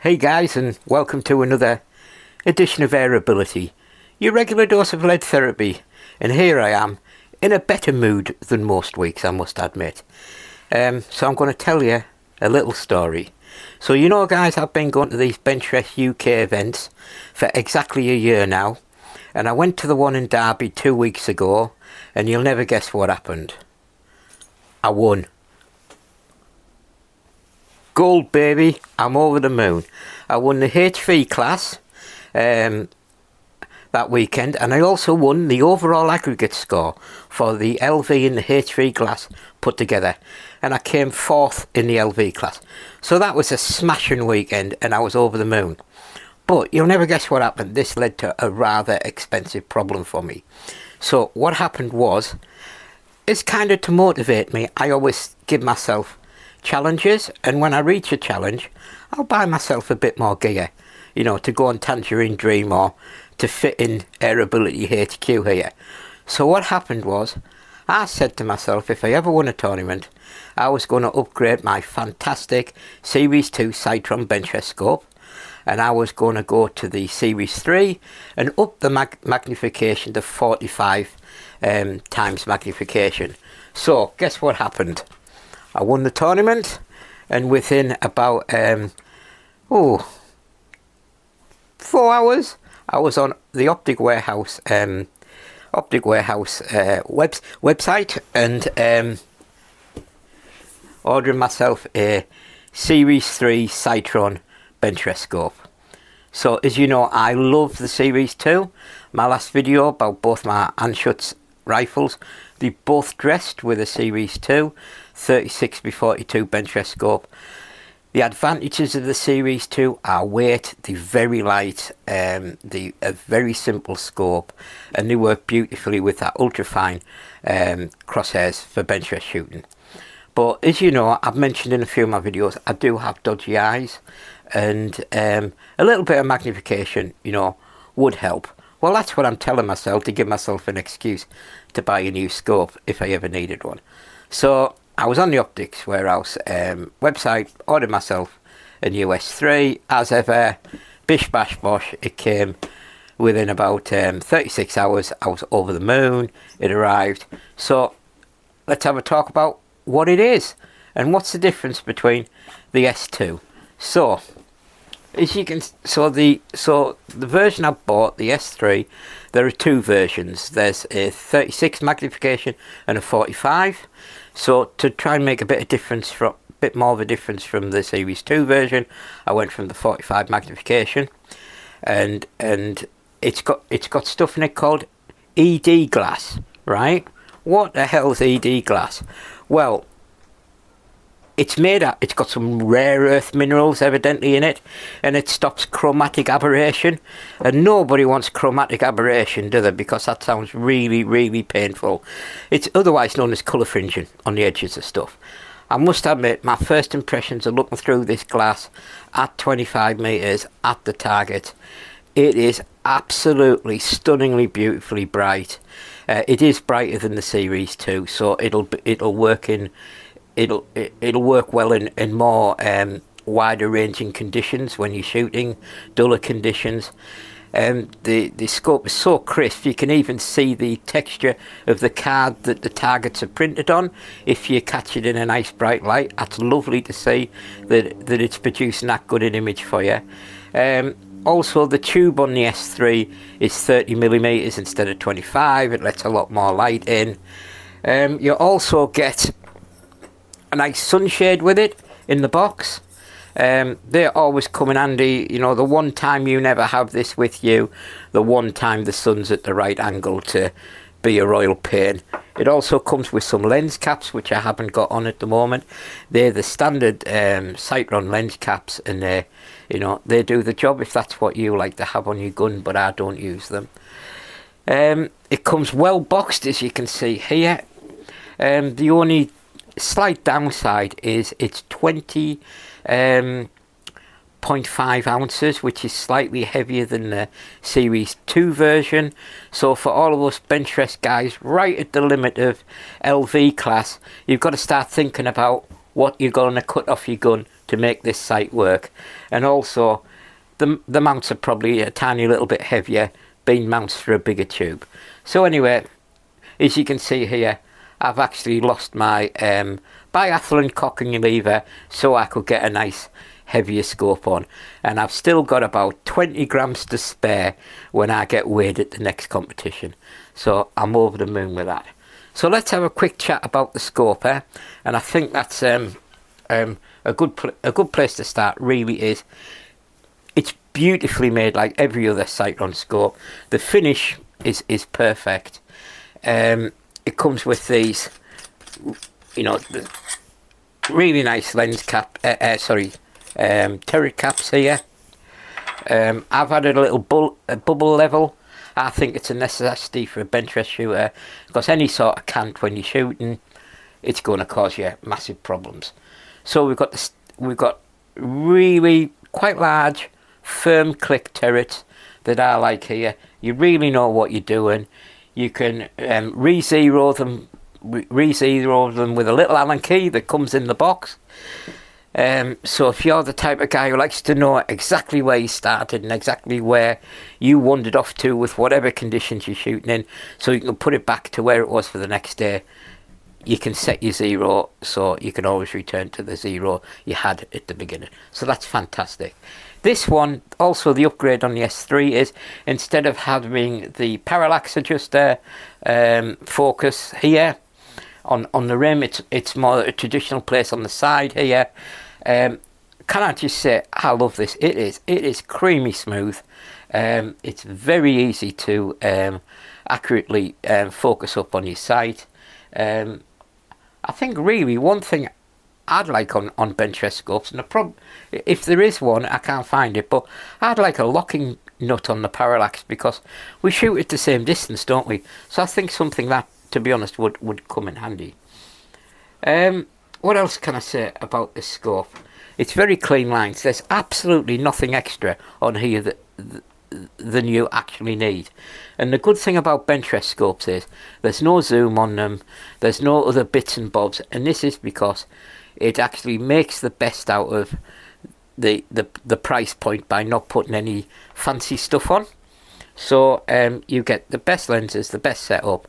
Hey guys, and welcome to another edition of AirAbility, your regular dose of lead therapy. And here I am, in a better mood than most weeks, I must admit. So I'm going to tell you a little story. So you know guys, I've been going to these Benchrest UK events for exactly a year now. And I went to the one in Derby 2 weeks ago, and you'll never guess what happened. I won. Gold, baby. I'm over the moon. I won the HV class that weekend, and I also won the overall aggregate score for the LV and the HV class put together, and I came 4th in the LV class. So that was a smashing weekend, and I was over the moon. But you'll never guess what happened. This led to a rather expensive problem for me. So what happened was, it's kind of to motivate me, I always give myself challenges, and when I reach a challenge, I'll buy myself a bit more gear, you know, to go on Tangerine Dream or to fit in AirAbility HQ here. So what happened was, I said to myself, if I ever won a tournament, I was going to upgrade my fantastic Series 2 Sightron Benchrest scope, and I was going to go to the Series 3 and up the magnification to 45 times magnification. So guess what happened? I won the tournament, and within about 4 hours I was on the Optic Warehouse website and ordering myself a Series 3 Sightron Benchrest scope. So as you know, I love the Series 2. My last video about both my Anschutz rifles, they both dressed with a Series 2 36x42 Benchrest scope. The advantages of the Series 2 are weight, they're very light, a very simple scope, and they work beautifully with that ultra-fine crosshairs for Benchrest shooting. But as you know, I've mentioned in a few of my videos, I do have dodgy eyes, and a little bit of magnification, you know, would help. Well, that's what I'm telling myself, to give myself an excuse to buy a new scope if I ever needed one. So I was on the Optics Warehouse website, ordered myself a new S3, as ever, bish bash bosh, it came within about 36 hours, I was over the moon, it arrived. So let's have a talk about what it is, and what's the difference between the S2. So, as you can, so the version I bought, the S3, there are two versions. There's a 36 magnification and a 45. So to try and make a bit more of a difference from the Series 2 version, I went from the 45 magnification, and it's got stuff in it called ED glass, right? What the hell's ED glass? Well, it's got some rare earth minerals evidently in it, and it stops chromatic aberration, and nobody wants chromatic aberration, do they? Because that sounds really, really painful. It's otherwise known as colour fringing on the edges of stuff. I must admit, my first impressions of looking through this glass at 25 metres at the target, it is absolutely stunningly beautifully bright. It is brighter than the Series 2, so it'll work well in more wider ranging conditions when you're shooting duller conditions. The scope is so crisp, you can even see the texture of the card that the targets are printed on if you catch it in a nice bright light. That's lovely to see that it's producing that good an image for you. Also, the tube on the S3 is 30mm instead of 25. It lets a lot more light in. You also get a nice sunshade with it in the box. They always come in handy, you know, the one time you never have this with you, the one time the sun's at the right angle to be a royal pain. It also comes with some lens caps, which I haven't got on at the moment. They're the standard Sightron lens caps, and they do the job if that's what you like to have on your gun, but I don't use them. It comes well boxed, as you can see here. The only slight downside is it's 20.5 ounces, which is slightly heavier than the Series 2 version. So for all of us Benchrest guys right at the limit of LV class, you've got to start thinking about what you're going to cut off your gun to make this sight work. And also the mounts are probably a tiny little bit heavier, being mounts for a bigger tube. So anyway, as you can see here, I've actually lost my biathlon cocking lever so I could get a nice heavier scope on, and I've still got about 20 grams to spare when I get weighed at the next competition, so I'm over the moon with that. So let's have a quick chat about the scope, and I think that's a good place to start. Really is. It's beautifully made like every other Sightron scope. The finish is perfect. It comes with these, you know, the really nice lens cap, turret caps here. I've added a little bubble level. I think it's a necessity for a Benchrest shooter, because any sort of cant when you're shooting, it's going to cause you massive problems. So we've got really quite large, firm click turrets that I like here. You really know what you're doing. You can re-zero them with a little Allen key that comes in the box. So if you're the type of guy who likes to know exactly where you started and exactly where you wandered off to with whatever conditions you're shooting in, so you can put it back to where it was for the next day, you can set your zero so you can always return to the zero you had at the beginning. So that's fantastic. This one, also the upgrade on the S3 is, instead of having the parallax adjuster focus here on the rim, it's more a traditional place on the side here. Can I just say, I love this. It is creamy smooth. It's very easy to accurately focus up on your sight. I think really one thing I'd like on Benchrest scopes, and if there is one, I can't find it, but I'd like a locking nut on the parallax, because we shoot at the same distance, don't we? So I think something that, to be honest, would come in handy. What else can I say about this scope? It's very clean lines. There's absolutely nothing extra on here than you actually need. And the good thing about Benchrest scopes is there's no zoom on them, there's no other bits and bobs, and this is because it actually makes the best out of the price point by not putting any fancy stuff on. So you get the best lenses, the best setup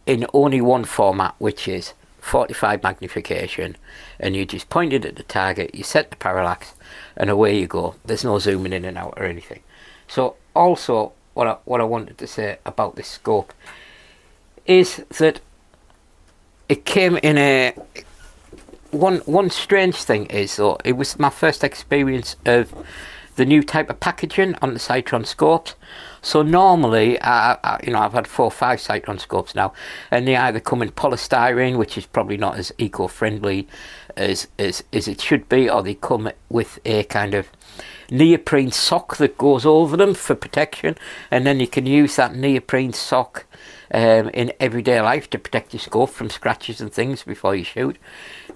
in only one format, which is 45 magnification, and you just point it at the target, you set the parallax, and away you go. There's no zooming in and out or anything. So also what I wanted to say about this scope is that it came in a one strange thing is, though, it was my first experience of the new type of packaging on the Sightron scopes. So normally, you know, I've had 4 or 5 Sightron scopes now, and they either come in polystyrene, which is probably not as eco-friendly as it should be, or they come with a kind of neoprene sock that goes over them for protection, and then you can use that neoprene sock in everyday life to protect your scope from scratches and things before you shoot.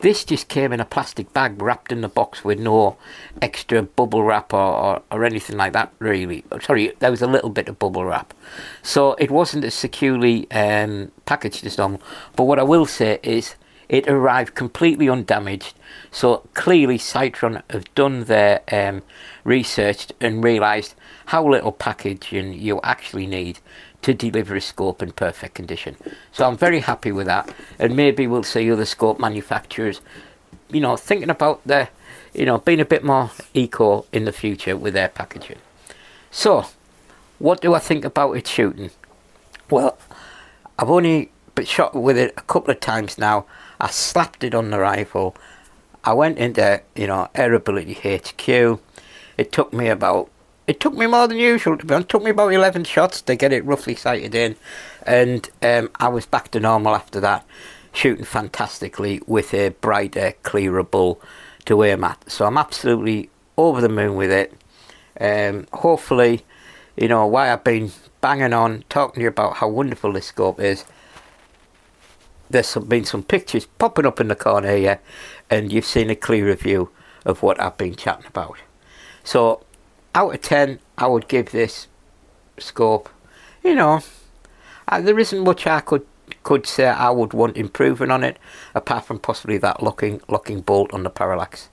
This just came in a plastic bag wrapped in the box with no extra bubble wrap or anything like that, really. Sorry, there was a little bit of bubble wrap. So it wasn't as securely packaged as normal. But what I will say is it arrived completely undamaged. So clearly Sightron have done their research and realised how little packaging you actually need to deliver a scope in perfect condition. So I'm very happy with that, and maybe we'll see other scope manufacturers, you know, thinking about their, you know, being a bit more eco in the future with their packaging. So what do I think about it shooting? Well, I've only been shot with it a couple of times now. I slapped it on the rifle. I went into, you know, AirAbility HQ. It took me more than usual, to be honest. It took me about 11 shots to get it roughly sighted in, and I was back to normal after that, shooting fantastically with a brighter, clearer bull to aim at. So I'm absolutely over the moon with it. Hopefully, you know, why I've been banging on, talking to you about how wonderful this scope is, there's been some pictures popping up in the corner here, and you've seen a clearer view of what I've been chatting about. So out of 10, I would give this scope, you know, there isn't much I could could say I would want improving on it, apart from possibly that locking bolt on the parallax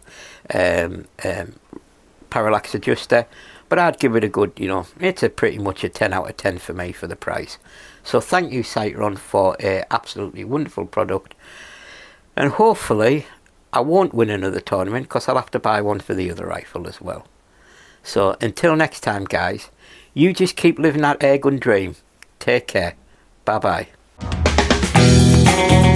parallax adjuster. But I'd give it a good, you know, it's pretty much a 10 out of 10 for me for the price. So thank you, Sightron, for a absolutely wonderful product. And hopefully I won't win another tournament, because I'll have to buy one for the other rifle as well. So until next time, guys, you just keep living that airgun dream. Take care. Bye bye.